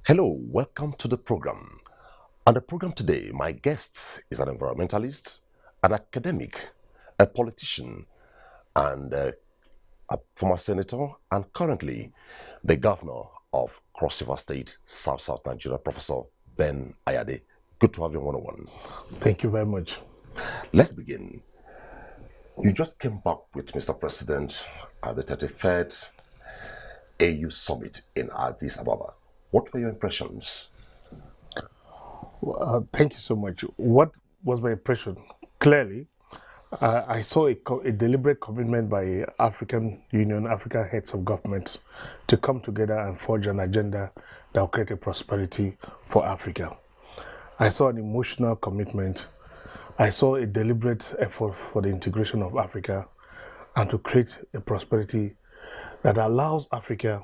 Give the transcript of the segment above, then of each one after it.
Hello, welcome to the program. On the program today, my guest is an environmentalist, an academic, a politician, and a former senator, and currently the governor of Cross River State, South Nigeria, Professor Ben Ayade. Good to have you one-on-one. Thank you very much. Let's begin. You just came back with Mr. President at the 33rd AU Summit in Addis Ababa. What were your impressions? Thank you so much. What was my impression? Clearly, I saw a deliberate commitment by African Union, African heads of governments to come together and forge an agenda that will create a prosperity for Africa. I saw an emotional commitment. I saw a deliberate effort for the integration of Africa and to create a prosperity that allows Africa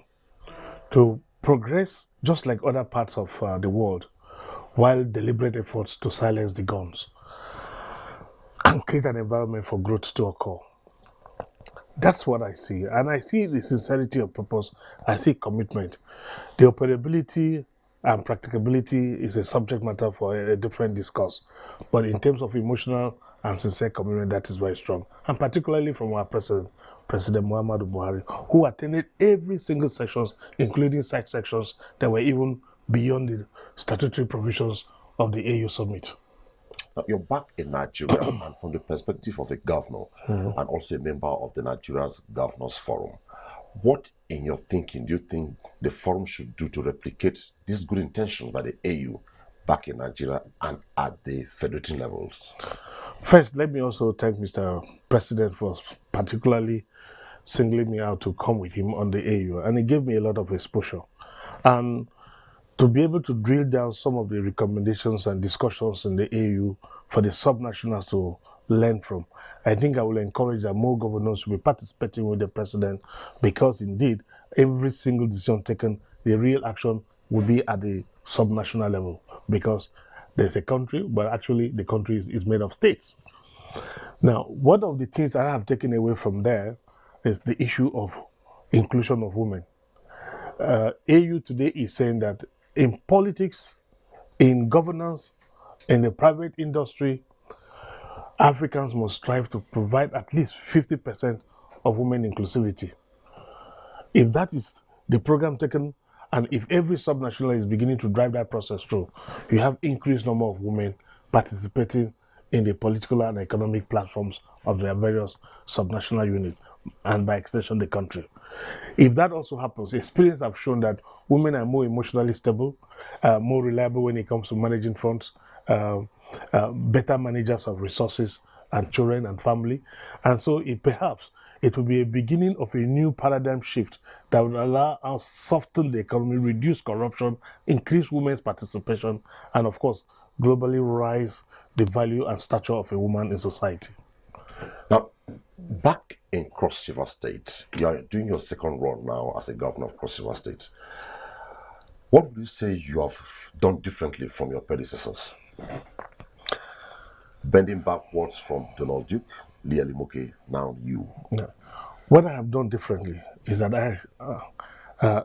to progress just like other parts of the world, while deliberate efforts to silence the guns and create an environment for growth to occur. That's what I see. And I see the sincerity of purpose. I see commitment. The operability and practicability is a subject matter for a different discourse. But in terms of emotional and sincere commitment, that is very strong. And particularly from our President Muhammadu Buhari, who attended every single session, including side sections that were even beyond the statutory provisions of the AU Summit. Now, you're back in Nigeria, and from the perspective of a governor and also a member of the Nigeria's Governors Forum, what in your thinking do you think the forum should do to replicate these good intentions by the AU back in Nigeria and at the federating levels? First, let me also thank Mr. President for particularly singling me out to come with him on the AU, and it gave me a lot of exposure. And to be able to drill down some of the recommendations and discussions in the AU for the subnationals to learn from, I think I will encourage that more governors will be participating with the president, because indeed, every single decision taken, the real action will be at the subnational level, because there's a country, but actually the country is made of states. Now, one of the things I have taken away from there is the issue of inclusion of women. AU today is saying that in politics, in governance, in the private industry, Africans must strive to provide at least 50% of women inclusivity. If that is the program taken, and if every subnational is beginning to drive that process through, you have increased number of women participating in the political and economic platforms of their various subnational units, and by extension the country. If that also happens, experience have shown that women are more emotionally stable, more reliable when it comes to managing funds, better managers of resources and children and family. And so perhaps it will be a beginning of a new paradigm shift that will allow us soften the economy, reduce corruption, increase women's participation, and of course, globally rise the value and stature of a woman in society. Now, back in Cross River State, you are doing your second run now as a governor of Cross River State. What would you say you have done differently from your predecessors? Bending backwards from Donald Duke, Leah Limoke, now you. Yeah. What I have done differently is that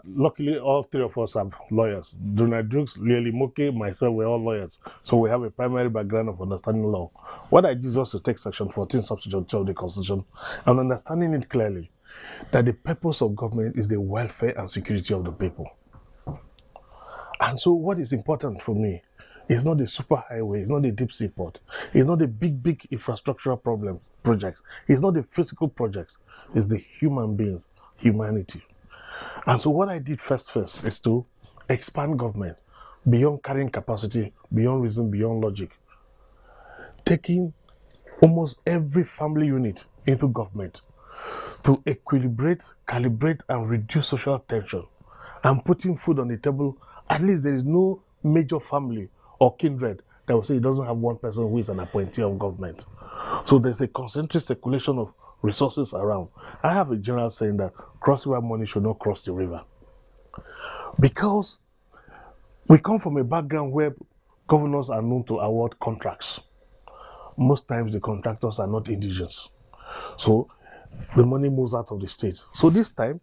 luckily all three of us have lawyers. Donald Duke, Leah Limoke, myself, we're all lawyers. So we have a primary background of understanding law. What I did was to take Section 14, Subsection 2 of the Constitution and understanding it clearly that the purpose of government is the welfare and security of the people. And so what is important for me It's not the superhighway, it's not the deep seaport, it's not the big infrastructural projects, it's not the physical projects, it's the human beings, humanity. And so what I did first is to expand government beyond carrying capacity, beyond reason, beyond logic, taking almost every family unit into government to equilibrate, calibrate, and reduce social tension, and putting food on the table. At least there is no major family or kindred that will say it doesn't have one person who is an appointee of government. So there's a concentric circulation of resources around. I have a general saying that cross-river money should not cross the river. Because we come from a background where governors are known to award contracts. Most times the contractors are not indigenous. So the money moves out of the state. So this time,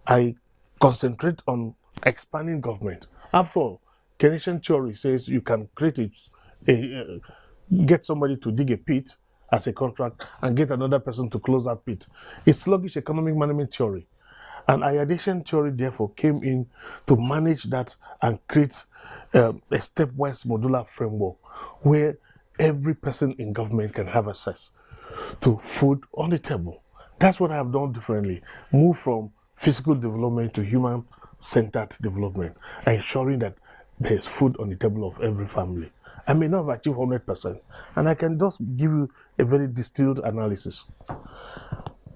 I concentrate on expanding government. After all, Keynesian theory says you can create get somebody to dig a pit as a contract and get another person to close that pit. It's sluggish economic management theory. And Ayadesian theory, therefore, came in to manage that and create a stepwise modular framework where every person in government can have access to food on the table. That's what I have done differently. Move from physical development to human-centered development, ensuring that there is food on the table of every family. I may not have achieved 100%, and I can just give you a very distilled analysis.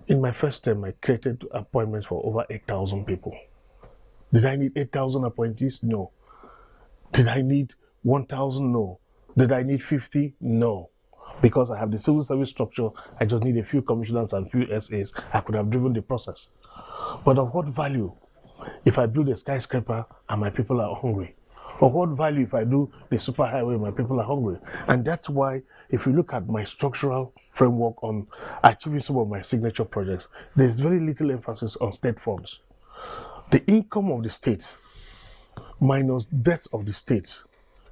In my first term, I created appointments for over 8,000 people. Did I need 8,000 appointees? No. Did I need 1,000? No. Did I need 50? No. Because I have the civil service structure, I just need a few commissioners and few SAs. I could have driven the process. But of what value if I build a skyscraper and my people are hungry? Of what value if I do the superhighway and my people are hungry? And that's why, if you look at my structural framework on achieving some of my signature projects, there's very little emphasis on state funds. The income of the state minus debts of the state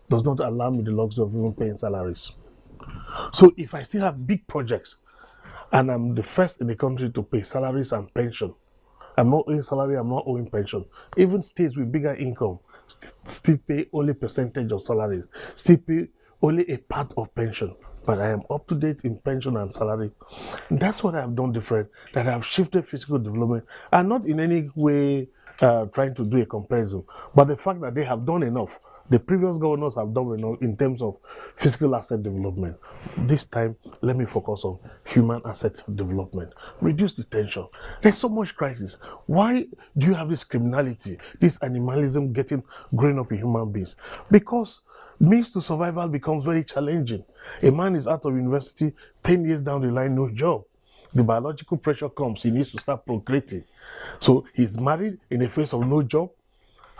does not allow me the luxury of even paying salaries. So if I still have big projects and I'm the first in the country to pay salaries and pension, I'm not owing salary, I'm not owing pension. Even states with bigger income still pay only percentage of salaries, still pay only a part of pension. But I am up to date in pension and salary. And that's what I have done different, that I have shifted physical development and not in any way trying to do a comparison, but the fact that they have done enough. The previous governors have done enough in terms of physical asset development. This time, let me focus on human asset development. Reduce the tension. There's so much crisis. Why do you have this criminality, this animalism growing up in human beings? Because means to survival becomes very challenging. A man is out of university, 10 years down the line, no job. The biological pressure comes, he needs to start procreating. So he's married in the face of no job.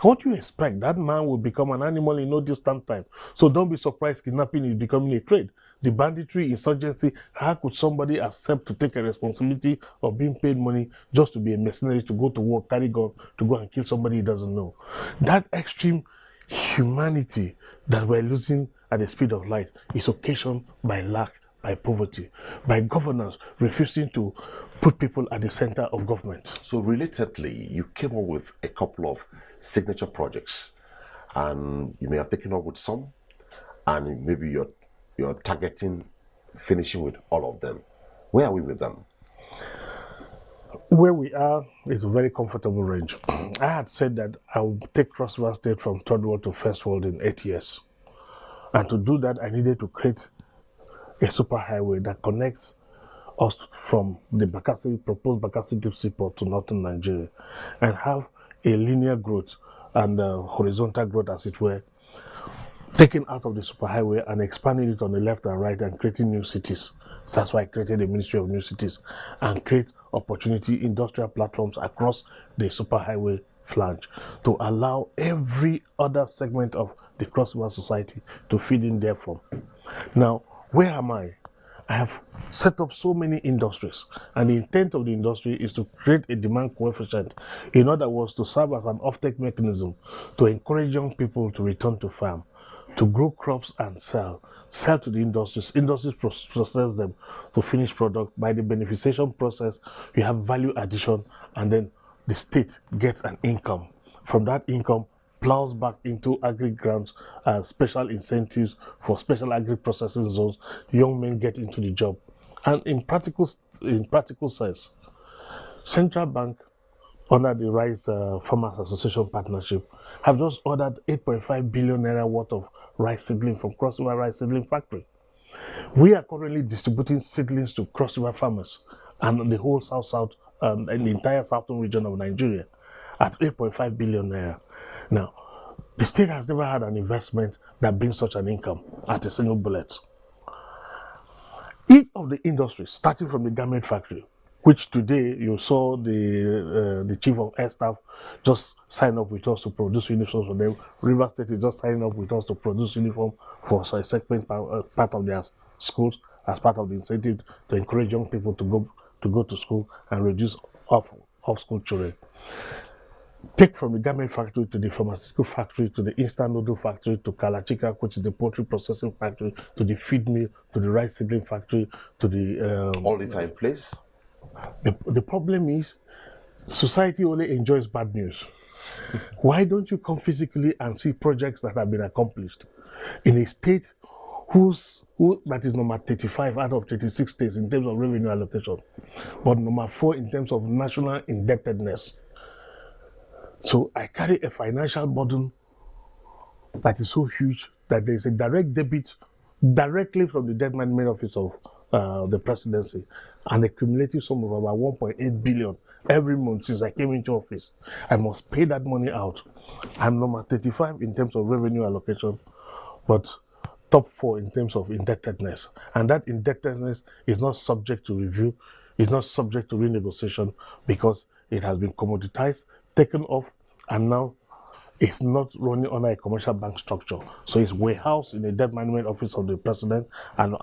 What do you expect? That man will become an animal in no distant time. So don't be surprised kidnapping is becoming a trade. The banditry, insurgency, how could somebody accept to take a responsibility of being paid money just to be a mercenary, to go to war, carry gun, to go and kill somebody he doesn't know? That extreme humanity that we're losing at the speed of light is occasioned by lack, by poverty, by governors refusing to put people at the center of government. So relatedly, you came up with a couple of signature projects, and you may have taken up with some, and maybe you're targeting finishing with all of them. Where are we with them? Where we are is a very comfortable range. I had said that I would take Cross River State from third world to first world in 8 years. And to do that, I needed to create a superhighway that connects us from the proposed Bakassi deep seaport to northern Nigeria, and have a linear growth and horizontal growth, as it were, taken out of the superhighway and expanding it on the left and right and creating new cities. So that's why I created the Ministry of New Cities and create opportunity industrial platforms across the superhighway flange to allow every other segment of the cross-river society to feed in there from. Now, where am I? I have set up so many industries, and the intent of the industry is to create a demand coefficient. In other words, to serve as an offtake mechanism to encourage young people to return to farm, to grow crops and sell to the industries. Industries process them to finished product. By the beneficiation process, you have value addition, and then the state gets an income. From that income, plows back into agri grants, special incentives for special agri processing zones. Young men get into the job, and in practical sense, Central Bank, under the Rice Farmers Association partnership, have just ordered 8.5 billion naira worth of rice seedling from Cross River Rice Seedling Factory. We are currently distributing seedlings to Cross River farmers and the whole South and the entire southern region of Nigeria at 8.5 billion naira. Now, the state has never had an investment that brings such an income at a single bullet. Each of the industries, starting from the garment factory, which today you saw the chief of air staff just sign up with us to produce uniforms for them. River State is just signing up with us to produce uniform for a segment part of their schools as part of the incentive to encourage young people to go to school and reduce off-school children. Take from the garment factory to the pharmaceutical factory to the instant noodle factory to Kalachika, which is the poultry processing factory, to the feed mill, to the rice seedling factory, to the... all these are in place? The problem is society only enjoys bad news. Why don't you come physically and see projects that have been accomplished in a state that is number 35 out of 36 states in terms of revenue allocation, but number 4 in terms of national indebtedness? So I carry a financial burden that is so huge that there is a direct debit directly from the debt management office of the presidency, and a cumulative sum of about 1.8 billion every month since I came into office. I must pay that money out. I'm number 35 in terms of revenue allocation, but top 4 in terms of indebtedness. And that indebtedness is not subject to review, is not subject to renegotiation, because it has been commoditized, taken off, and now it's not running under a commercial bank structure. So it's warehoused in the debt management office of the president, and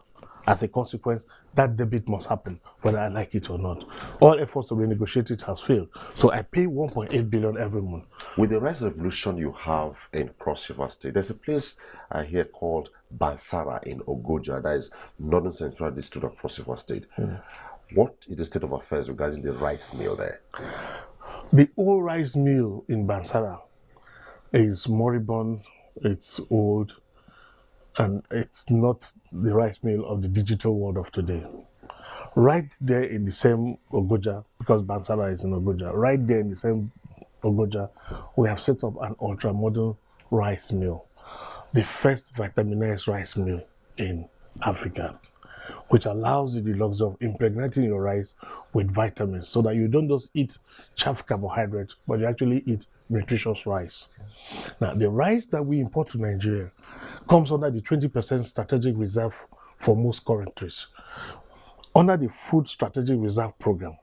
as a consequence, that debit must happen, whether I like it or not. All efforts to renegotiate it has failed. So I pay 1.8 billion every month. With the rice revolution you have in Cross River State, there's a place I hear called Bansara in Abuja, that is Northern Central District of Cross River State. What is the state of affairs regarding the rice mill there? The old rice mill in Bansara is moribund, it's old, and it's not the rice mill of the digital world of today. Right there in the same Abuja, because Bansara is in Abuja, right there in the same Abuja, we have set up an ultra-modern rice mill, the first vitaminized rice mill in Africa, which allows you the luxury of impregnating your rice with vitamins so that you don't just eat chaff carbohydrates, but you actually eat nutritious rice. Now, the rice that we import to Nigeria comes under the 20% strategic reserve for most countries. Under the Food Strategic Reserve Program,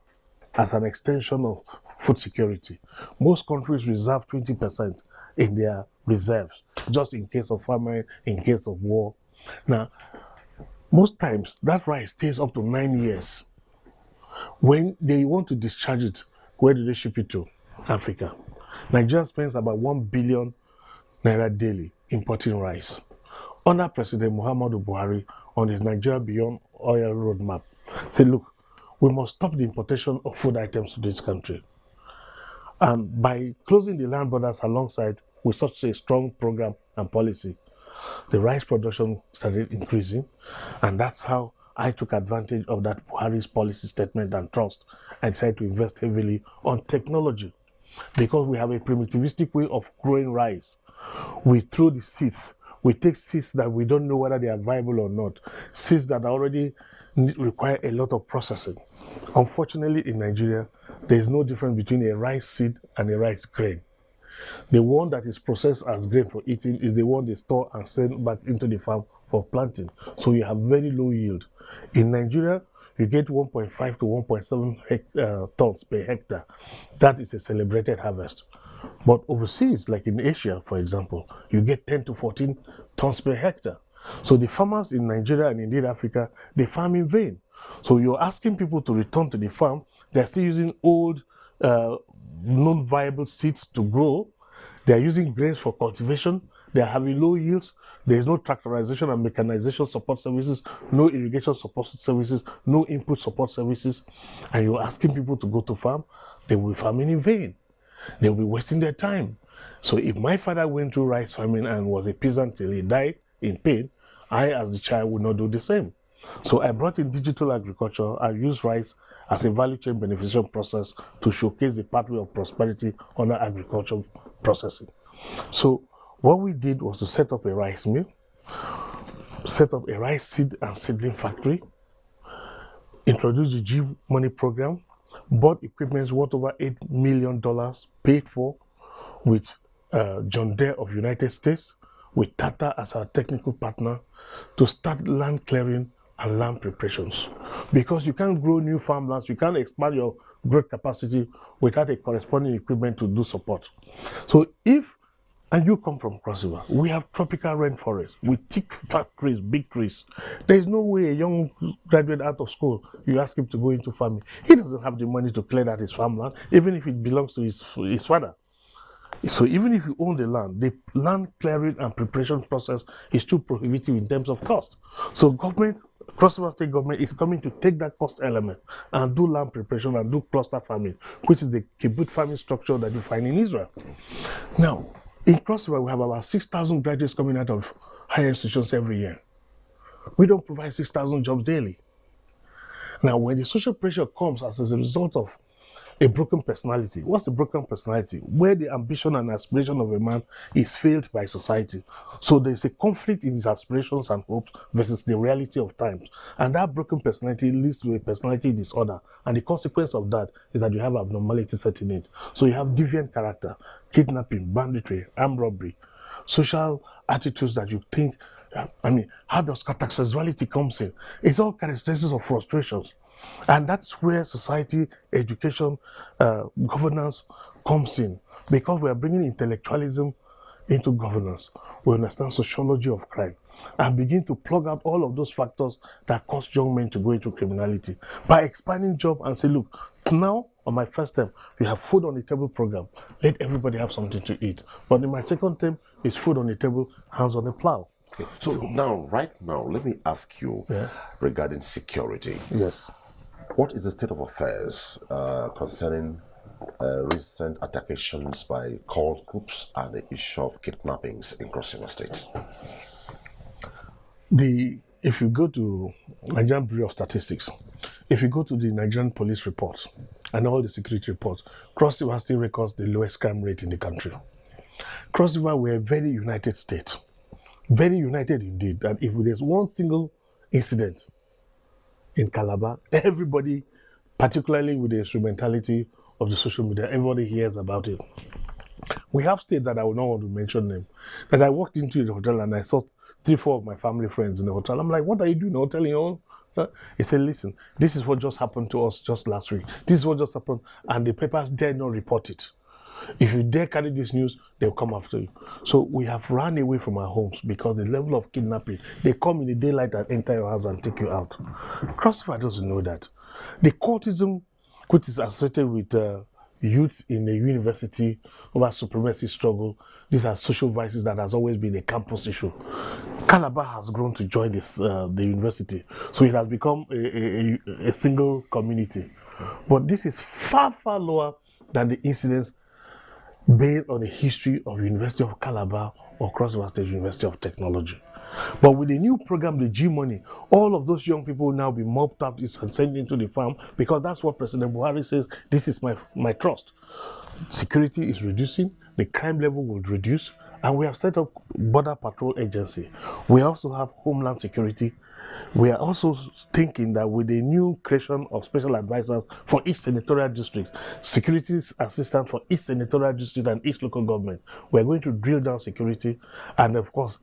as an extension of food security, most countries reserve 20% in their reserves, just in case of famine, in case of war. Now, most times, that rice stays up to 9 years. When they want to discharge it, where do they ship it to? Africa. Nigeria spends about 1 billion naira daily importing rice. Under President Muhammadu Buhari, on his Nigeria Beyond Oil Roadmap, said, look, we must stop the importation of food items to this country. And by closing the land borders alongside with such a strong program and policy, the rice production started increasing, and that's how I took advantage of that Buhari's policy statement and trust. I decided to invest heavily on technology, because we have a primitivistic way of growing rice. We throw the seeds. We take seeds that we don't know whether they are viable or not, seeds that already require a lot of processing. Unfortunately, in Nigeria, there is no difference between a rice seed and a rice grain. The one that is processed as grain for eating is the one they store and send back into the farm for planting. So you have very low yield. In Nigeria, you get 1.5 to 1.7 tons per hectare. That is a celebrated harvest. But overseas, like in Asia, for example, you get 10 to 14 tons per hectare. So the farmers in Nigeria and indeed Africa, they farm in vain. So you're asking people to return to the farm. They're still using old, non-viable seeds to grow. They're using grains for cultivation. They're having low yields. There's no tractorization and mechanization support services, no irrigation support services, no input support services. And you're asking people to go to farm, they will be farming in vain. They'll be wasting their time. So if my father went through rice famine and was a peasant till he died in pain, I as the child would not do the same. So I brought in digital agriculture. I used rice as a value chain beneficiation process to showcase the pathway of prosperity under agricultural processing. So what we did was to set up a rice mill, set up a rice seed and seedling factory, introduce the G Money program, bought equipment worth over $8 million, paid for with John Deere of United States, with Tata as our technical partner, to start land clearing and land preparations. Because you can't grow new farmlands, you can't expand your growth capacity without a corresponding equipment to do support. So if, and you come from Cross River, we have tropical rainforest with thick, fat trees, big trees. There is no way a young graduate out of school, you ask him to go into farming. He doesn't have the money to clear that his farmland, even if it belongs to his father. So even if you own the land clearing and preparation process is too prohibitive in terms of cost. So government, Cross River State government is coming to take that cost element and do land preparation and do cluster farming, which is the kibbutz farming structure that you find in Israel. Now, in Cross River, we have about 6,000 graduates coming out of higher institutions every year. We don't provide 6,000 jobs daily. Now, when the social pressure comes as a result of a broken personality. What's a broken personality? Where the ambition and aspiration of a man is failed by society. So there's a conflict in his aspirations and hopes versus the reality of times. And that broken personality leads to a personality disorder. And the consequence of that is that you have abnormality setting in. So you have deviant character, kidnapping, banditry, armed robbery, social attitudes that you think, how does catasexuality comes in? It's all characteristics of frustrations. And that's where society, education, governance comes in. Because we are bringing intellectualism into governance. We understand sociology of crime and begin to plug out all of those factors that cause young men to go into criminality. By expanding job and say, look, now on my first term, we have food on the table program. Let everybody have something to eat. But in my second term, it's food on the table, hands on the plow. Okay. So now, right now, let me ask you regarding security. Yes. What is the state of affairs concerning recent attackations by cult groups and the issue of kidnappings in Cross River State? If you go to Nigerian Bureau of Statistics, if you go to the Nigerian police reports and all the security reports, Cross River still records the lowest crime rate in the country. Cross River, we're a very united state. Very united indeed. That if there's one single incident in Calabar, everybody, particularly with the instrumentality of the social media, everybody hears about it. We have states that I would not want to mention them, that I walked into the hotel and I saw 3-4 of my family friends in the hotel. I'm like, what are you doing in the hotel? You know? He said, listen, this is what just happened to us just last week. This is what just happened, and the papers dare not report it. If you dare carry this news, they'll come after you. So we have run away from our homes because the level of kidnapping, they come in the daylight and enter your house and take you out. Cross River doesn't know that. The cultism, which is associated with youth in the university over supremacy struggle, these are social vices that has always been a campus issue. Calabar has grown to join this, the university, so it has become a single community. But this is far, far lower than the incidents based on the history of University of Calabar or Cross River State University of Technology. But with the new program, the G Money, all of those young people will now be mopped up and sent into the farm, because that's what President Buhari says, this is my trust. Security is reducing, the crime level will reduce, and we have set up Border Patrol Agency. We also have Homeland Security. We are also thinking that with the new creation of special advisors for each senatorial district, security assistants for each senatorial district and each local government, we are going to drill down security and, of course,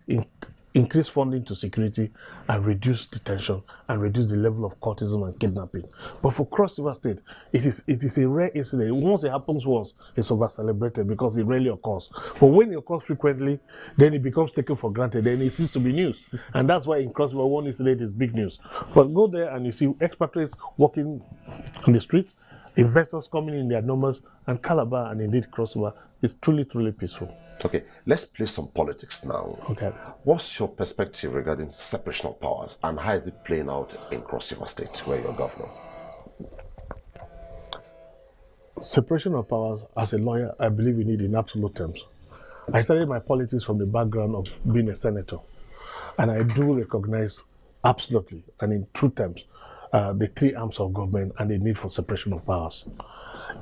increase funding to security and reduce detention and reduce the level of cultism and kidnapping. But for Cross River State, it is a rare incident. Once it happens once, it's over-celebrated because it rarely occurs. But when it occurs frequently, then it becomes taken for granted, then it ceases to be news. And that's why in Cross River, one incident is big news. But go there and you see expatriates walking on the streets, investors coming in their numbers, and Calabar and indeed Cross River is truly, truly peaceful. Okay, let's play some politics now. Okay. What's your perspective regarding separation of powers, and how is it playing out in Cross River State, where you're governor? Separation of powers, as a lawyer, I believe we need in absolute terms. I started my politics from the background of being a senator. And I do recognize absolutely and in true terms the three arms of government and the need for separation of powers.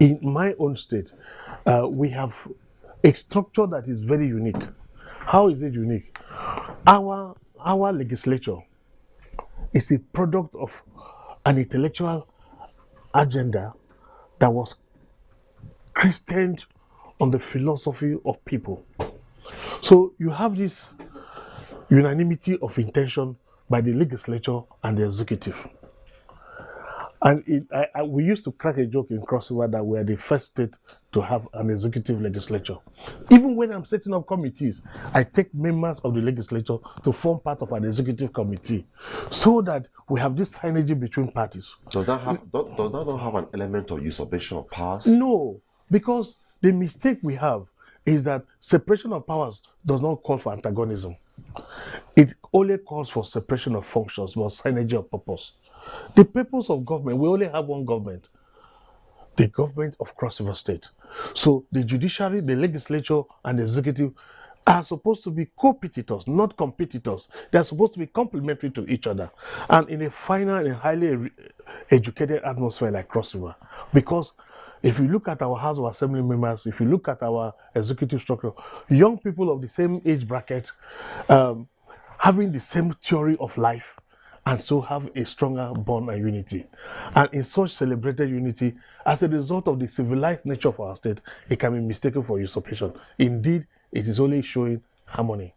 In my own state, we have a structure that is very unique. How is it unique? Our legislature is a product of an intellectual agenda that was christened on the philosophy of people. So you have this unanimity of intention by the legislature and the executive. And we used to crack a joke in Cross River that we are the first state to have an executive legislature. Even when I'm setting up committees, I take members of the legislature to form part of an executive committee so that we have this synergy between parties. Does that not have an element of usurpation of powers? No, because the mistake we have is that separation of powers does not call for antagonism. It only calls for separation of functions, but synergy of purpose. The purpose of government, we only have one government, the government of Cross River State. So the judiciary, the legislature, and the executive are supposed to be competitors, not competitors. They are supposed to be complementary to each other. And in a final and highly educated atmosphere like Cross River, because if you look at our House of Assembly members, if you look at our executive structure, young people of the same age bracket, having the same theory of life, and so have a stronger bond and unity. And in such celebrated unity, as a result of the civilized nature of our state, it can be mistaken for usurpation. Indeed, it is only showing harmony.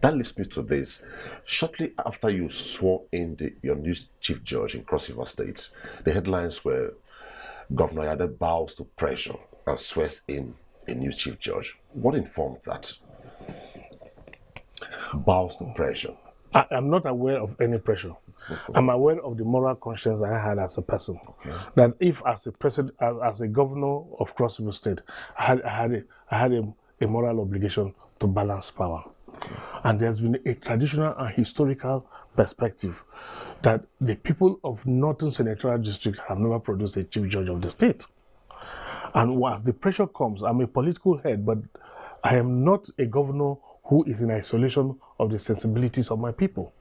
That leads me to this. Shortly after you swore in your new chief judge in Cross River State, the headlines were Governor Ayade bows to pressure and swears in a new chief judge. What informed that? Bows to pressure. I'm not aware of any pressure. Okay. I'm aware of the moral conscience I had as a person. Okay. That if, as a president, as a governor of Cross River State, I had a moral obligation to balance power. Okay. And there's been a traditional and historical perspective that the people of Northern Senatorial District have never produced a chief judge of the state. And as the pressure comes, I'm a political head, but I am not a governor who is in isolation of the sensibilities of my people.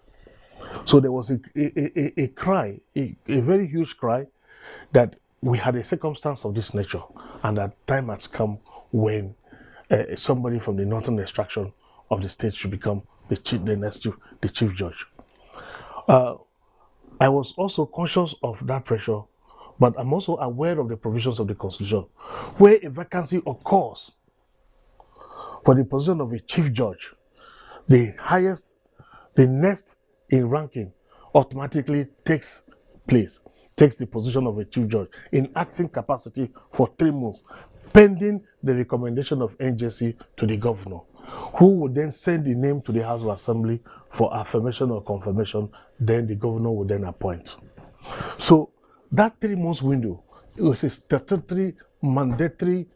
So there was a cry, a very huge cry, that we had a circumstance of this nature, and that time has come when somebody from the northern extraction of the state should become the chief judge. I was also conscious of that pressure, but I'm also aware of the provisions of the Constitution, where a vacancy occurs for the position of a chief judge, the next in ranking automatically takes the position of a chief judge in acting capacity for 3 months, pending the recommendation of NJC to the governor, who would then send the name to the House of Assembly for affirmation or confirmation. Then the governor would then appoint. So that 3 months window, it was a statutory mandatory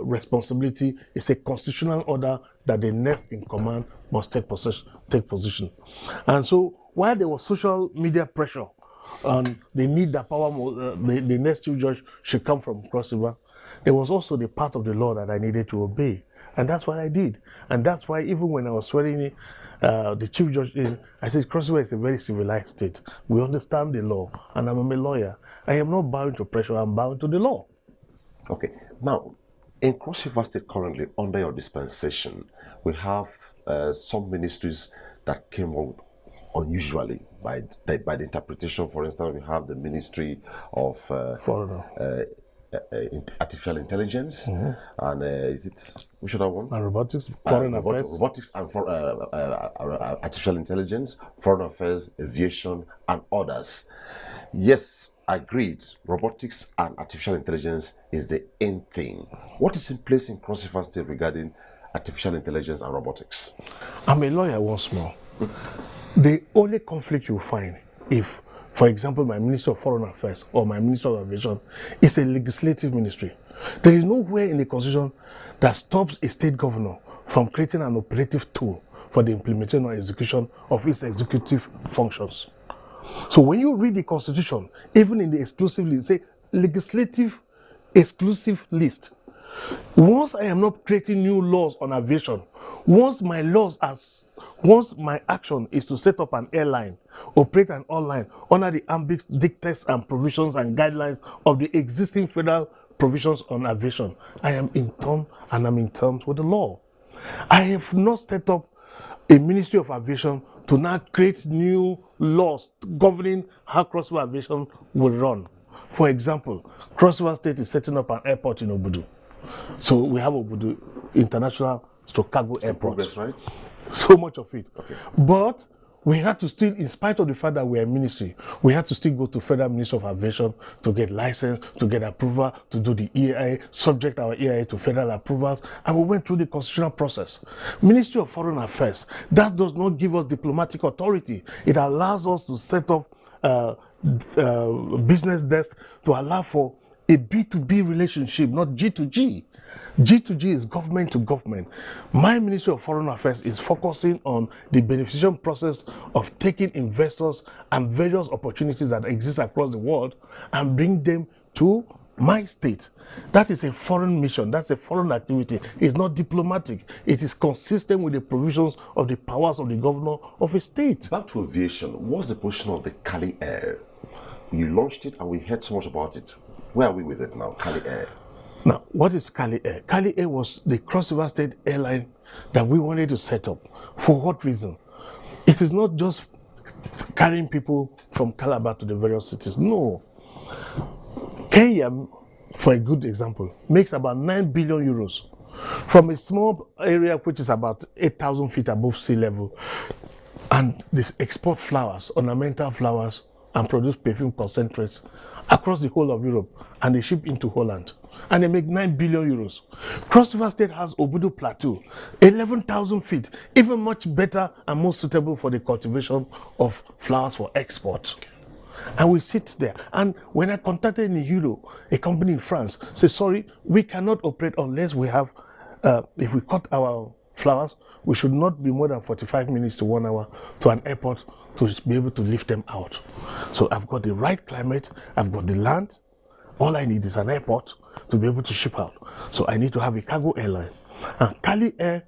responsibility. Is a constitutional order that the next in command must take position. And so while there was social media pressure on the need that the next chief judge should come from Cross River, there was also the part of the law that I needed to obey. And that's what I did. And that's why even when I was swearing the chief judge in, I said Cross River is a very civilized state. We understand the law, and I'm a lawyer. I am not bound to pressure, I'm bound to the law. Okay. Now, in Cross River State currently, under your dispensation, we have some ministries that came out unusually by the interpretation. For instance, we have the Ministry of Artificial Intelligence, and is it which other one? And robotics, foreign affairs. Robotics and artificial intelligence, foreign affairs, aviation, and others. Yes, agreed. Robotics and artificial intelligence is the end thing. What is in place in Cross River State regarding artificial intelligence and robotics? I'm a lawyer once more. The only conflict you find if, for example, my Minister of Foreign Affairs or my Minister of Aviation is a legislative ministry. There is nowhere in the Constitution that stops a state governor from creating an operative tool for the implementation or execution of its executive functions. So when you read the Constitution, even in the exclusive list, say legislative exclusive list, Once I am not creating new laws on aviation, once my action is to set up an airline, operate an airline under the ambit, dictates and provisions and guidelines of the existing federal provisions on aviation, I am in terms with the law. I have not set up a Ministry of Aviation to now create new laws governing how cross-river aviation will run. For example, Cross River State is setting up an airport in Obudu. So we have Obudu International Cargo Airport. Progress, right? So much of it. Okay. But we had to still, in spite of the fact that we are a ministry, we had to still go to Federal Ministry of Aviation to get license, to get approval, to do the EIA, subject our EIA to federal approvals, and we went through the constitutional process. Ministry of Foreign Affairs, that does not give us diplomatic authority. It allows us to set up business desk to allow for a B2B relationship, not G2G. G2G is government to government. My Ministry of Foreign Affairs is focusing on the beneficiation process of taking investors and various opportunities that exist across the world and bring them to my state. That is a foreign mission. That's a foreign activity. It's not diplomatic. It is consistent with the provisions of the powers of the governor of a state. Back to aviation, what's the position of the Cali Air? You launched it and we heard so much about it. Where are we with it now, Cali Air? Now, what is Cali Air? Cali Air was the Cross River State airline that we wanted to set up. For what reason? It is not just carrying people from Calabar to the various cities. No. Kenya, for a good example, makes about 9 billion euros from a small area which is about 8,000 feet above sea level, and they export flowers, ornamental flowers, and produce perfume concentrates across the whole of Europe, and they ship into Holland. And they make 9 billion euros. Cross River State has Obudu Plateau, 11,000 feet, even much better and more suitable for the cultivation of flowers for export. And we sit there. And when I contacted Nihiro, a company in France, say, sorry, we cannot operate unless we have, if we cut our flowers, we should not be more than 45 minutes to 1 hour to an airport to be able to lift them out. So I've got the right climate, I've got the land, all I need is an airport to be able to ship out. So I need to have a cargo airline. And Cali Air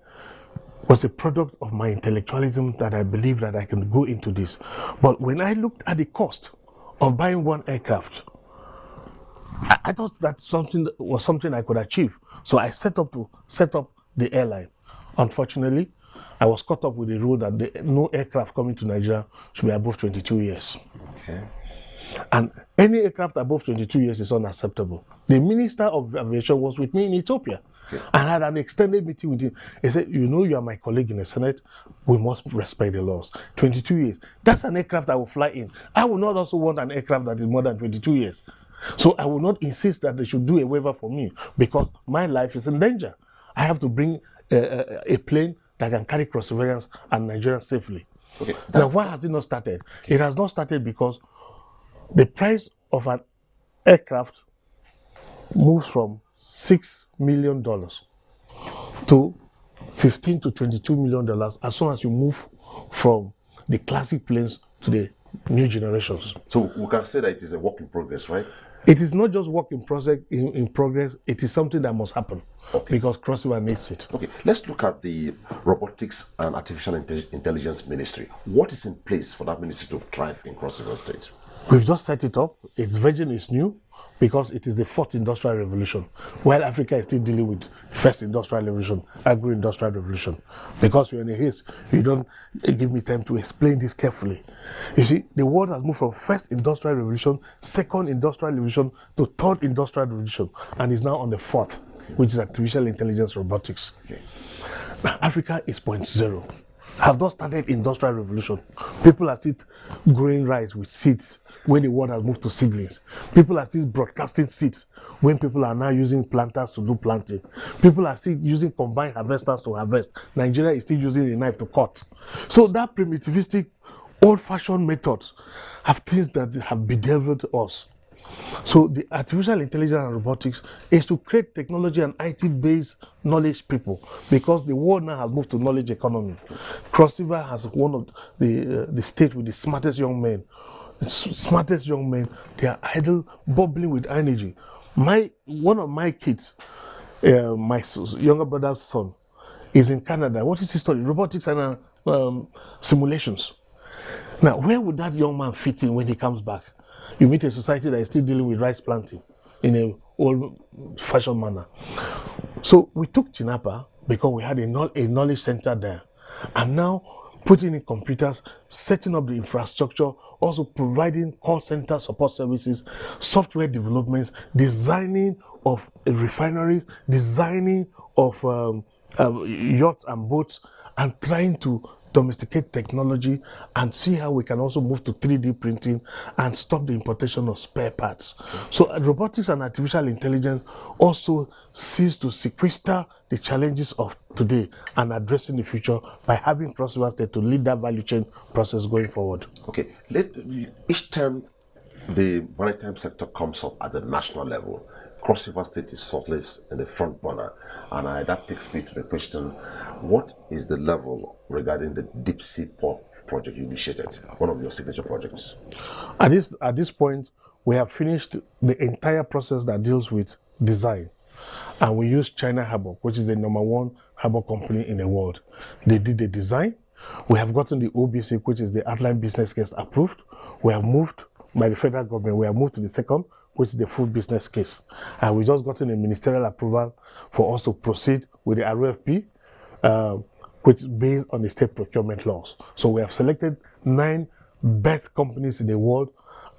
was a product of my intellectualism that I believe that I can go into this. But when I looked at the cost of buying one aircraft, I thought that was something I could achieve. So I set up the airline. Unfortunately, I was caught up with the rule that no aircraft coming to Nigeria should be above 22 years. Okay. And any aircraft above 22 years is unacceptable. The Minister of Aviation was with me in Ethiopia. Okay. I had an extended meeting with him. He said, you know, you are my colleague in the Senate. We must respect the laws. 22 years. That's an aircraft I will fly in. I will not also want an aircraft that is more than 22 years. So I will not insist that they should do a waiver for me because my life is in danger. I have to bring a plane that can carry cross-riverians and Nigerians safely. Okay. Now, why has it not started? It has not started because the price of an aircraft moves from $6 million to $15 to $22 million as soon as you move from the classic planes to the new generations. So we can say that it is a work in progress, right? It is not just work in progress, it is something that must happen. Okay. Because Cross River needs it. Okay, let's look at the Robotics and Artificial Intelligence Ministry. What is in place for that ministry to thrive in Cross River State? We've just set it up. Its vision is new because it is the fourth industrial revolution, while Africa is still dealing with first industrial revolution, agro-industrial revolution. Because you're in a haste, you don't give me time to explain this carefully. You see, the world has moved from first industrial revolution, second industrial revolution, to third industrial revolution, and is now on the fourth, which is artificial intelligence robotics. Okay. Now, Africa is 0.0. Have not started industrial revolution. People are still growing rice with seeds when the world has moved to seedlings. People are still broadcasting seeds when people are now using planters to do planting. People are still using combined harvesters to harvest. Nigeria is still using a knife to cut. So that primitivistic, old-fashioned methods have things that have bedeviled us. So the artificial intelligence and robotics is to create technology and IT-based knowledge people, because the world now has moved to knowledge economy. Cross River has one of the state with the smartest young men. They are idle, bubbling with energy. One of my kids my younger brother's son is in Canada. What is his study? Robotics and simulations. Now, where would that young man fit in when he comes back? You meet a society that is still dealing with rice planting in a old-fashioned manner. So we took Tinapa because we had a knowledge center there, and now putting in computers, setting up the infrastructure, also providing call center support services, software developments, designing of refineries, designing of yachts and boats, and trying to domesticate technology and see how we can also move to 3D printing and stop the importation of spare parts. So robotics and artificial intelligence also seeks to sequester the challenges of today and addressing the future by having Cross River State to lead that value chain process going forward. Okay, each time the maritime sector comes up at the national level, Cross River State is always in the front burner, and that takes me to the question: what is the level regarding the deep seaport project you initiated, one of your signature projects? At this point, we have finished the entire process that deals with design, and we use China Harbor, which is the #1 harbor company in the world. They did the design. We have gotten the OBC, which is the outline business case, approved. We have moved by the federal government. We have moved to the second, which is the full business case, and we just gotten a ministerial approval for us to proceed with the RFP, which is based on the state procurement laws. So we have selected 9 best companies in the world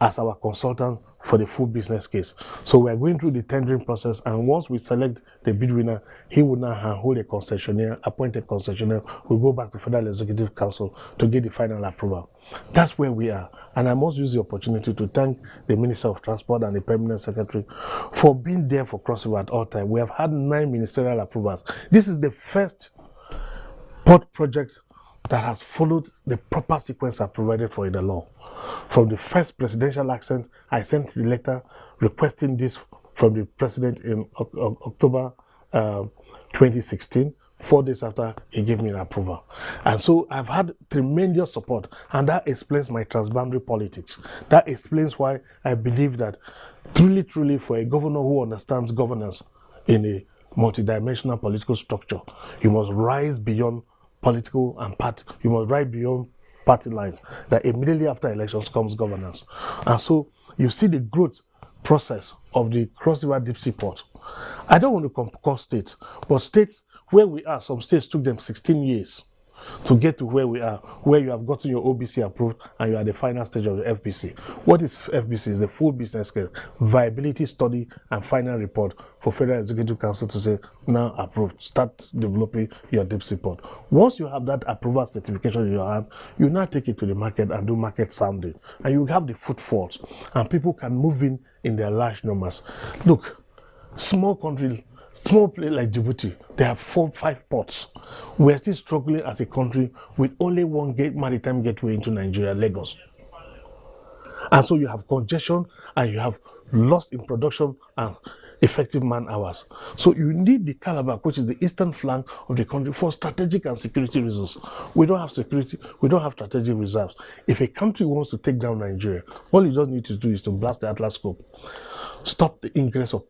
as our consultant for the full business case. So we are going through the tendering process, and once we select the bid winner, he will now hold a concessionaire, appointed concessionaire. We'll go back to Federal Executive Council to get the final approval. That's where we are. And I must use the opportunity to thank the Minister of Transport and the Permanent Secretary for being there for Cross River at all times. We have had 9 ministerial approvals. This is the first port project that has followed the proper sequence I provided for in the law. From the first presidential accent, I sent the letter requesting this from the president in October 2016. 4 days after, he gave me an approval. And so I've had tremendous support, and that explains my transboundary politics. That explains why I believe that truly for a governor who understands governance in a multidimensional political structure, you must rise beyond political and party. You must rise beyond party lines. That immediately after elections comes governance. And so you see the growth process of the Cross River Deep Sea Port. I don't want to compare states, but states where we are, some states took them 16 years to get to where we are, where you have gotten your OBC approved and you are at the final stage of the FBC. What is FBC? Is the full business case, viability study and final report for Federal Executive Council to say, now approved, start developing your deep sea port. Once you have that approval certification in your hand, you now take it to the market and do market sounding. And you have the footfalls, and people can move in their large numbers. Look, small country, small place like Djibouti, they have 4-5 ports. We're still struggling as a country with only one maritime gateway into Nigeria, Lagos. And so you have congestion and you have loss in production and effective man hours. So you need the Calabar, which is the eastern flank of the country, for strategic and security reasons. We don't have security, we don't have strategic reserves. If a country wants to take down Nigeria, all you just need to do is to blast the Atlas scope. Stop the ingress of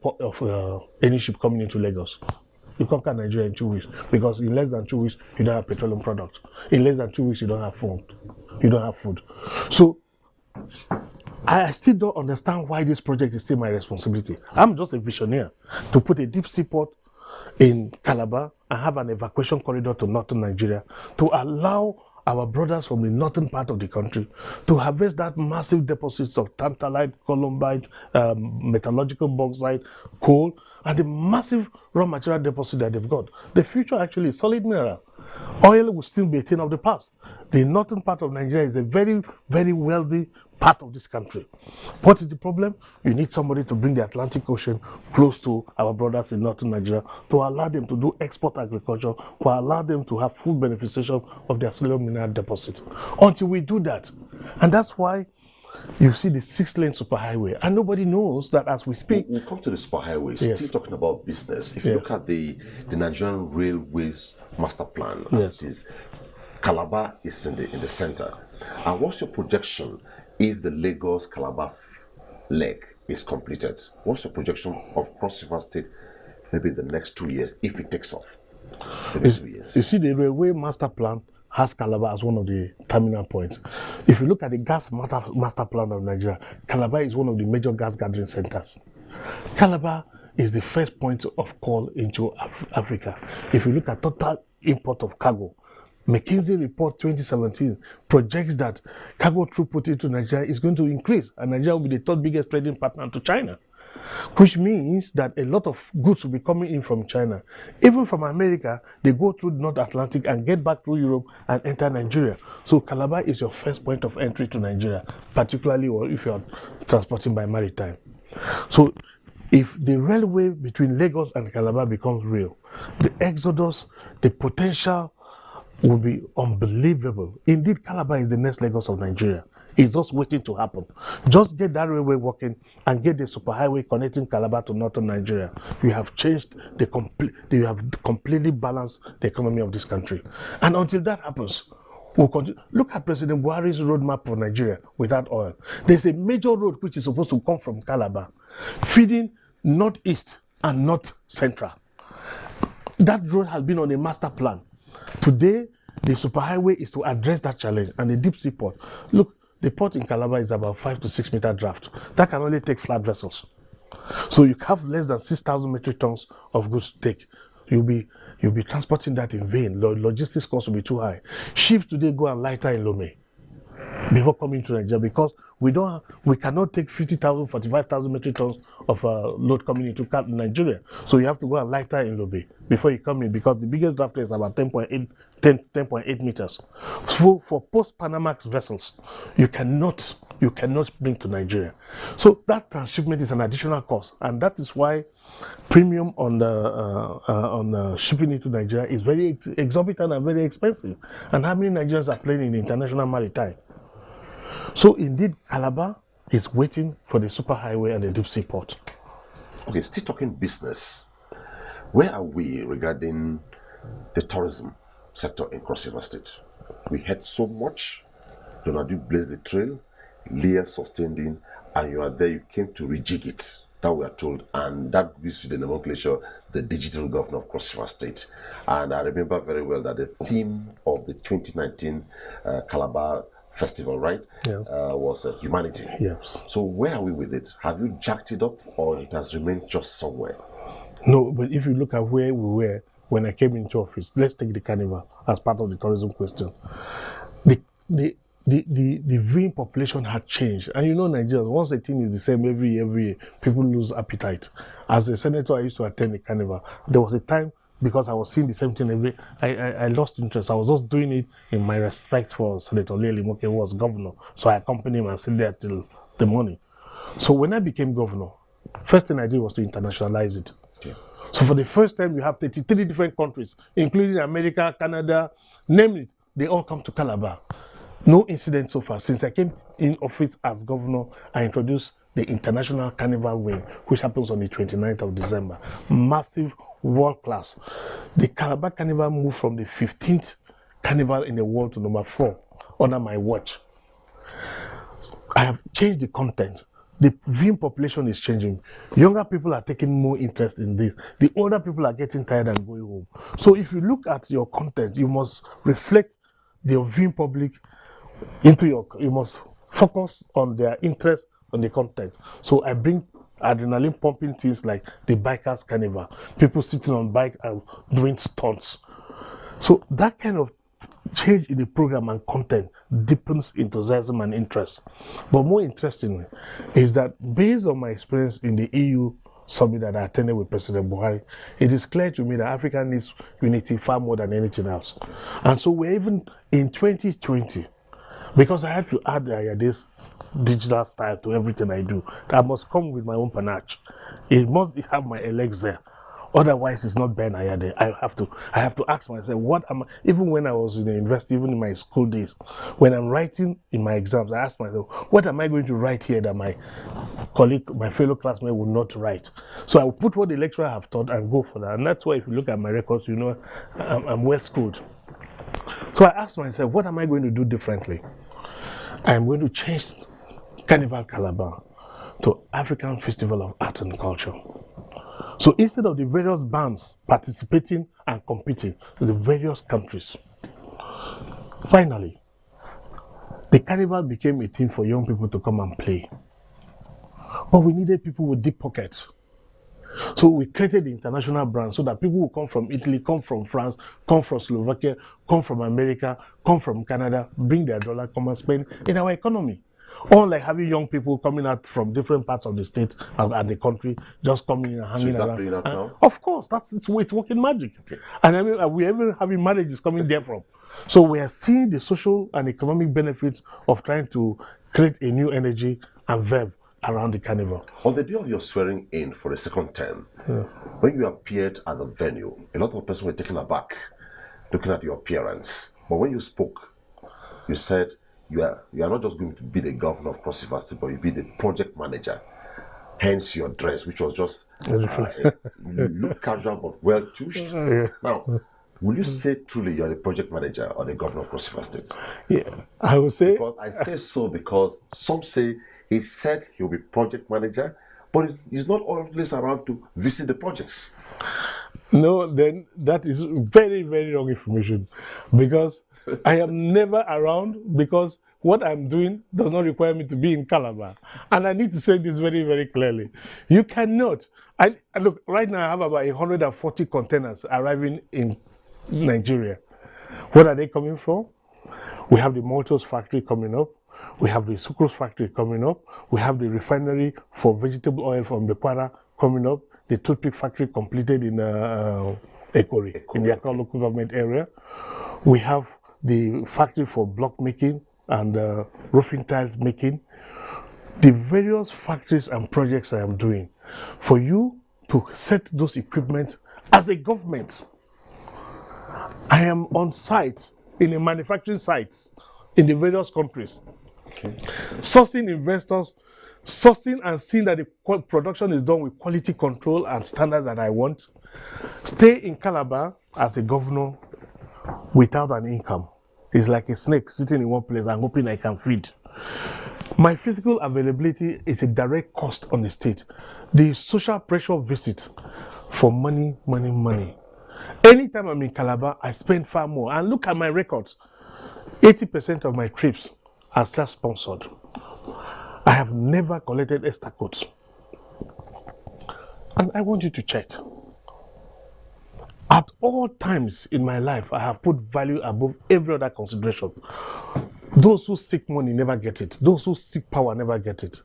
any ship coming into Lagos. You conquer Nigeria in 2 weeks, because in less than 2 weeks you don't have petroleum products. In less than 2 weeks you don't have food. You don't have food. So I still don't understand why this project is still my responsibility. I'm just a visionary to put a deep sea port in Calabar and have an evacuation corridor to northern Nigeria to allow our brothers from the northern part of the country to harvest that massive deposits of tantalite, columbite, metallurgical bauxite, coal, and the massive raw material deposit that they've got. The future actually is solid mineral. Oil will still be a thing of the past. The northern part of Nigeria is a very, very wealthy part of this country. What is the problem? You need somebody to bring the Atlantic Ocean close to our brothers in northern Nigeria to allow them to do export agriculture, to allow them to have full beneficiation of their soil mineral deposit. Until we do that, and that's why you see the 6-lane superhighway, and nobody knows that as we speak. We'll come to the superhighway, yes. Still talking about business. If you look at the Nigerian Railways Master Plan, as it is, Calabar is in the center. And what's your projection if the Lagos-Calabar leg is completed? What's your projection of Cross River State maybe the next 2 years, if it takes off? Maybe 2 years. You see, the railway master plan has Calabar as one of the terminal points. If you look at the gas master plan of Nigeria, Calabar is one of the major gas gathering centers. Calabar is the first point of call into Africa. If you look at total import of cargo, McKinsey report 2017 projects that cargo throughput into Nigeria is going to increase, and Nigeria will be the third biggest trading partner to China, which means that a lot of goods will be coming in from China. Even from America, they go through North Atlantic and get back through Europe and enter Nigeria. So Calabar is your first point of entry to Nigeria, particularly if you are transporting by maritime. So if the railway between Lagos and Calabar becomes real, the exodus, the potential will be unbelievable. Indeed, Calabar is the next Lagos of Nigeria. It's just waiting to happen. Just get that railway working and get the superhighway connecting Calabar to northern Nigeria. You have changed you have completely balanced the economy of this country. And until that happens, we'll continue. Look at President Buhari's roadmap for Nigeria without oil. There's a major road which is supposed to come from Calabar, feeding northeast and north central. That road has been on a master plan. Today, the superhighway is to address that challenge, and the deep sea port. Look, the port in Calabar is about 5 to 6 meter draft. That can only take flat vessels. So you have less than 6,000 metric tons of goods to take. You'll be transporting that in vain. Logistics costs will be too high. Ships today go and lighter in Lome before coming to Nigeria, because we cannot take 50,000, 45,000 metric tons of load coming into Nigeria. So you have to go and lighter in Lome before you come in, because the biggest draft is about 10.8 meters. So for post-Panamax vessels, you cannot bring to Nigeria. So that transshipment is an additional cost, and that is why premium on shipping into Nigeria is very exorbitant and very expensive. And how many Nigerians are playing in the international maritime? So indeed, Calabar is waiting for the superhighway and the deep sea port. Okay, still talking business. Where are we regarding the tourism sector in Cross River State? We had so much. Donadu blazed the trail, Leah sustained in, and you are there. You came to rejig it. That we are told, and that gives you the nomenclature, the digital governor of Cross River State. And I remember very well that the theme of the 2019 Calabar Festival, right, was humanity. Yes. So where are we with it? Have you jacked it up, or it has remained just somewhere? No, but if you look at where we were when I came into office, let's take the carnival as part of the tourism question. The viewing population had changed, and you know, Nigerians, once a thing is the same every year, people lose appetite. As a senator, I used to attend the carnival. There was a time, because I was seeing the same thing I lost interest. I was just doing it in my respect for Senator Lely Moke, who was governor. So I accompanied him and sit there till the morning. So when I became governor, first thing I did was to internationalize it. Okay. So for the first time, you have 33 different countries, including America, Canada, name it, they all come to Calabar. No incident so far. Since I came in office as governor, I introduced the International Carnival Wing, which happens on the 29th of December. Massive, world class. The Calabar Carnival moved from the 15th carnival in the world to number 4 under my watch. I have changed the content. The viewing population is changing. Younger people are taking more interest in this. The older people are getting tired and going home. So if you look at your content, you must reflect the viewing public you must focus on their interest on the content. So I bring adrenaline pumping things like the bikers carnival, people sitting on bike and doing stunts. So that kind of change in the program and content deepens enthusiasm and interest. But more interestingly is that based on my experience in the EU summit that I attended with President Buhari, it is clear to me that Africa needs unity far more than anything else. And so we're even in 2020, because I had to add this digital style to everything I do, I must come with my own panache. It must have my legs there. Otherwise, it's not Ben Ayade. I have to ask myself, what am I, even when I was in the university, even in my school days, when I'm writing in my exams, I ask myself, what am I going to write here that my colleague, my fellow classmate will not write? So I will put what the lecturer have taught and go for that. And that's why if you look at my records, you know, I'm well schooled. So I asked myself, what am I going to do differently? I'm going to change Carnival Calabar to African Festival of Art and Culture. So instead of the various bands participating and competing in the various countries, finally, the carnival became a thing for young people to come and play. But we needed people with deep pockets. So we created the international brand so that people will come from Italy, come from France, come from Slovakia, come from America, come from Canada, bring their dollar, come and spend in our economy. Unlike having young people coming out from different parts of the state and the country, just coming and hanging around. Playing out now? Of course, it's working magic. Okay. And I mean, we're even having marriages coming there from. So we are seeing the social and economic benefits of trying to create a new energy and verve around the carnival. On the day of your swearing in for the second term, yes, when you appeared at the venue, a lot of people were taken aback looking at your appearance. But when you spoke, you said you are not just going to be the governor of Cross River State, but you'll be the project manager. Hence your dress, which was just you look casual but well tushed. Yeah. Now, will you say truly you're the project manager or the governor of Cross River State? Yeah, I would say. Because I say so because some say he said he'll be project manager, but he's not always around to visit the projects. No, then that is very, very wrong information, because I am never around, because what I'm doing does not require me to be in Calabar. And I need to say this very, very clearly. You cannot. Look, right now I have about 140 containers arriving in Nigeria. Where are they coming from? We have the Maltose factory coming up. We have the sucrose factory coming up. We have the refinery for vegetable oil from Bekwara coming up. The toothpick factory completed in Ekori, in the Accra local government area. We have the factory for block making and roofing tiles making. The various factories and projects I am doing. For you to set those equipment as a government, I am on site in a manufacturing sites in the various countries. Okay. Sourcing investors, sourcing and seeing that the production is done with quality control and standards that I want. Stay in Calabar as a governor without an income. It's like a snake sitting in one place and hoping I can feed. My physical availability is a direct cost on the state. The social pressure visit for money. Anytime I'm in Calabar, I spend far more. And look at my records. 80% of my trips are self-sponsored. I have never collected extra codes. And I want you to check. At all times in my life, I have put value above every other consideration. Those who seek money never get it. Those who seek power never get it.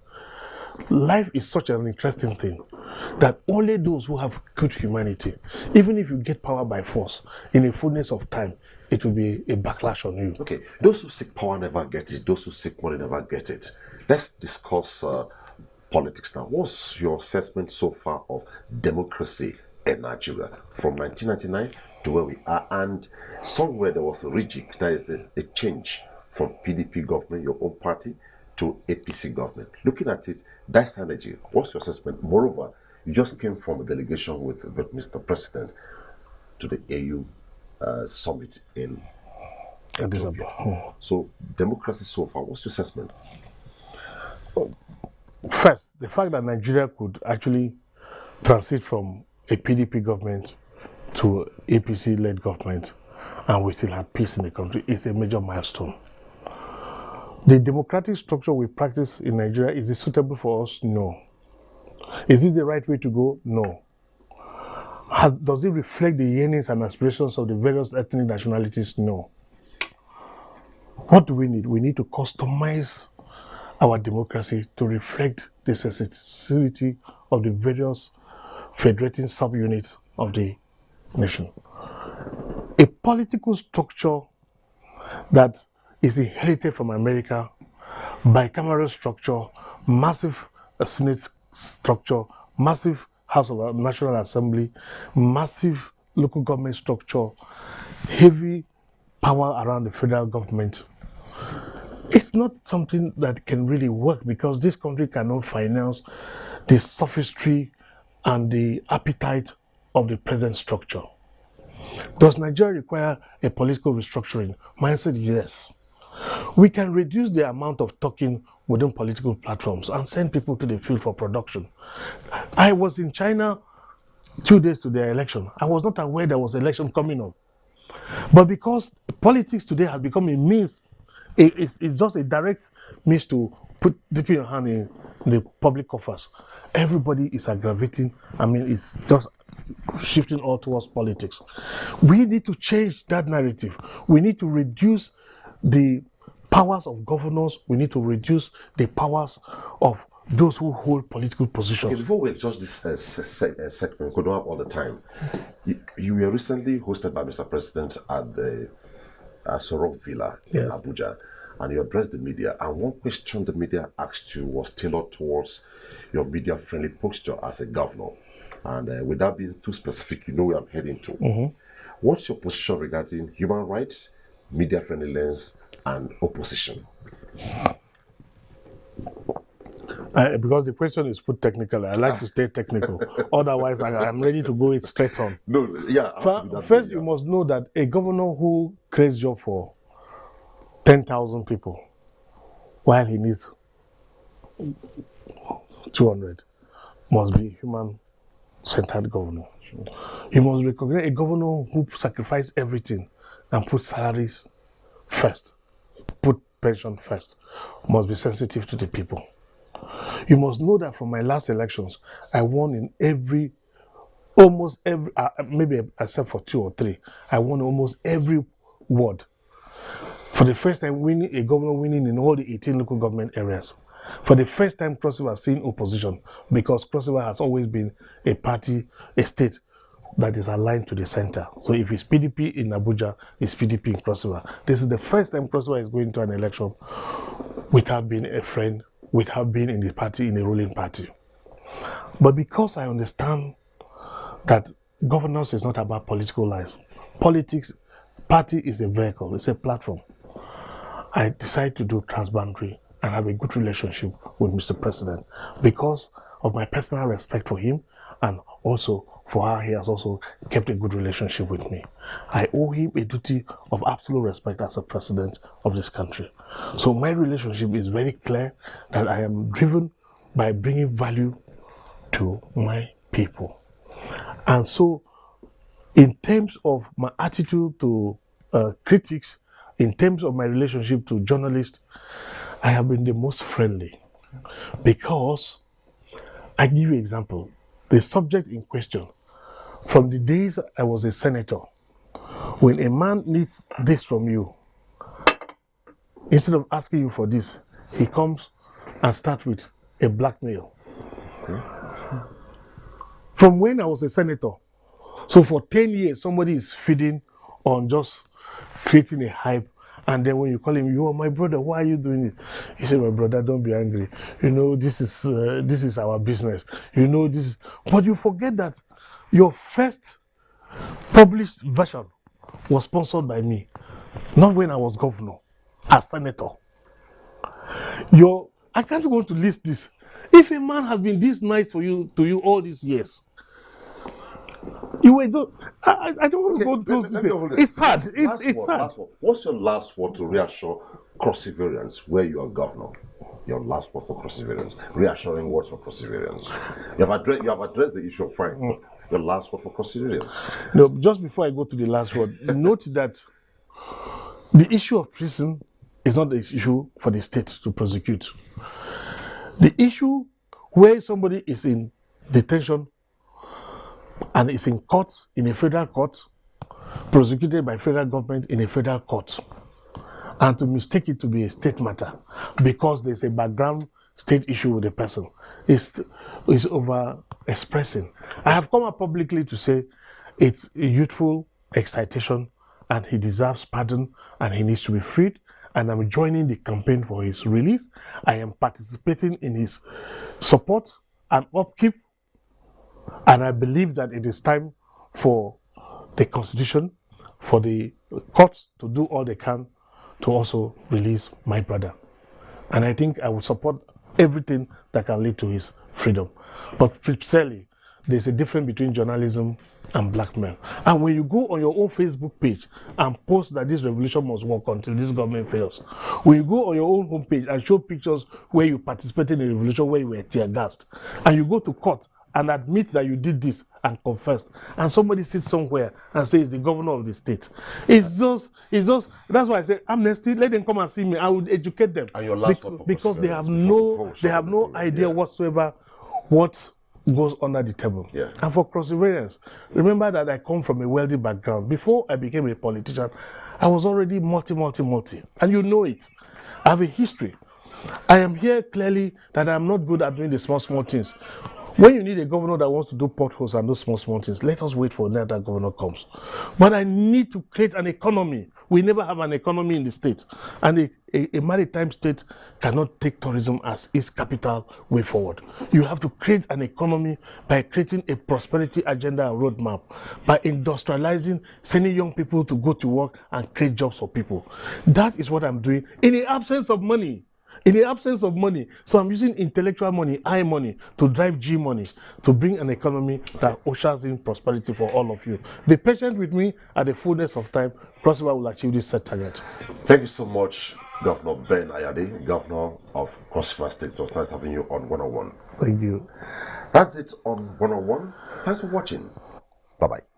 Life is such an interesting thing that only those who have good humanity, even if you get power by force, in the fullness of time, it will be a backlash on you. Okay, those who seek power never get it. Those who seek money never get it. Let's discuss politics now. What's your assessment so far of democracy in Nigeria from 1999 to where we are? And somewhere there was a rejig, there is a change from PDP government, your own party, to APC government. Looking at it, that's energy. What's your assessment? Moreover, you just came from a delegation with Mr. President to the AU summit in Abuja. So, democracy so far, what's your assessment? First, the fact that Nigeria could actually transit from a PDP government to APC-led government, and we still have peace in the country, is a major milestone. The democratic structure we practice in Nigeria, is it suitable for us? No. Is it the right way to go? No. Does it reflect the yearnings and aspirations of the various ethnic nationalities? No. What do we need? We need to customize our democracy to reflect the sensitivity of the various federating subunits of the nation. A political structure that is inherited from America, bicameral structure, massive Senate structure, massive House of National Assembly, massive local government structure, heavy power around the federal government. It's not something that can really work, because this country cannot finance the sophistry and the appetite of the present structure. Does Nigeria require a political restructuring? My answer is yes. We can reduce the amount of talking within political platforms and send people to the field for production. I was in China 2 days to their election. I was not aware there was election coming up. But because politics today has become a means, it's just a direct means to put dipping your hand in the public coffers. Everybody is aggravating. I mean, it's just shifting all towards politics. We need to change that narrative. We need to reduce the powers of governors. We need to reduce the powers of those who hold political positions. Okay, before we adjust this segment, we don't have all the time. You were recently hosted by Mr. President at the Sorok Villa in Yes. Abuja, and you addressed the media. And one question the media asked you was tailored towards your media-friendly posture as a governor. And without being too specific, you know where I'm heading to. What's your position regarding human rights, media-friendly lens, and opposition? Because the question is put technically, I like to stay technical. Otherwise, I'm ready to go it straight on. No, yeah. First, you must know that a governor who creates job for 10,000 people while he needs 200 must be a human-centered governor. You must recognize a governor who sacrifices everything and puts salaries first, put pension first, must be sensitive to the people. You must know that from my last elections, I won in almost every, maybe except for 2 or 3, I won almost every ward. For the first time, a governor winning in all the 18 local government areas. For the first time, Cross River has seen opposition, because Cross River has always been a party, a state that is aligned to the center. So if it's PDP in Abuja, it's PDP in Cross River. This is the first time Cross River is going to an election without being a friend, without being in the party, in a ruling party. But because I understand that governance is not about political lines, party is a vehicle, it's a platform, I decided to do transboundary and have a good relationship with Mr. President because of my personal respect for him and also for how he has also kept a good relationship with me. I owe him a duty of absolute respect as a president of this country. So my relationship is very clear that I am driven by bringing value to my people. And so in terms of my attitude to critics, in terms of my relationship to journalists, I have been the most friendly because I give you an example. The subject in question, from the days I was a senator, when a man needs this from you, instead of asking you for this, he comes and starts with a blackmail. From when I was a senator, so for 10 years, somebody is feeding on just creating a hype. And then when you call him, you are my brother, why are you doing it? He said, my brother, don't be angry. You know, this is our business. You know, this. But you forget that your first published version was sponsored by me, not when I was governor, as senator. I can't go to list this. If a man has been this nice to you all these years, you were just, I don't want to go through this. It's sad. It's sad. What's your last word to reassure Cross Riverians where you are governor? Your last word for Cross Riverians. Reassuring words for Cross Riverians. You have addressed the issue of fine. Your last word for Cross Riverians. No, just before I go to the last word, note that the issue of prison is not the issue for the state to prosecute. The issue where somebody is in detention and is in court, in a federal court, prosecuted by federal government in a federal court, and to mistake it to be a state matter because there's a background state issue with the person is over expressing. I have come up publicly to say it's a youthful excitation and he deserves pardon and he needs to be freed, and I'm joining the campaign for his release. I am participating in his support and upkeep. And I believe that it is time for the Constitution, for the courts to do all they can to also release my brother. And I think I will support everything that can lead to his freedom. But sincerely, there's a difference between journalism and blackmail. And when you go on your own Facebook page and post that this revolution must work until this government fails, when you go on your own homepage and show pictures where you participated in a revolution where you were tear gassed, and you go to court and admit that you did this and confess, and somebody sits somewhere and says the governor of the state. It's just that's why I say amnesty, let them come and see me. I would educate them. And your last word for because they have before no idea whatsoever what goes under the table. Yeah. And for perseverance, remember that I come from a wealthy background. Before I became a politician, I was already multi, and you know it. I have a history. I am here clearly that I'm not good at doing the small things. When you need a governor that wants to do potholes and do small things, let us wait for when that governor comes. But I need to create an economy. We never have an economy in the state. And a maritime state cannot take tourism as its capital way forward. You have to create an economy by creating a prosperity agenda and roadmap, by industrializing, sending young people to go to work and create jobs for people. That is what I'm doing in the absence of money. So I'm using intellectual money, I money, to drive G money, to bring an economy that ushers in prosperity for all of you. Be patient with me. At the fullness of time, Cross River will achieve this set target. Thank you so much, Governor Ben Ayade, Governor of Cross River State. So it's nice having you on 101. Thank you. That's it on 101. Thanks for watching. Bye-bye.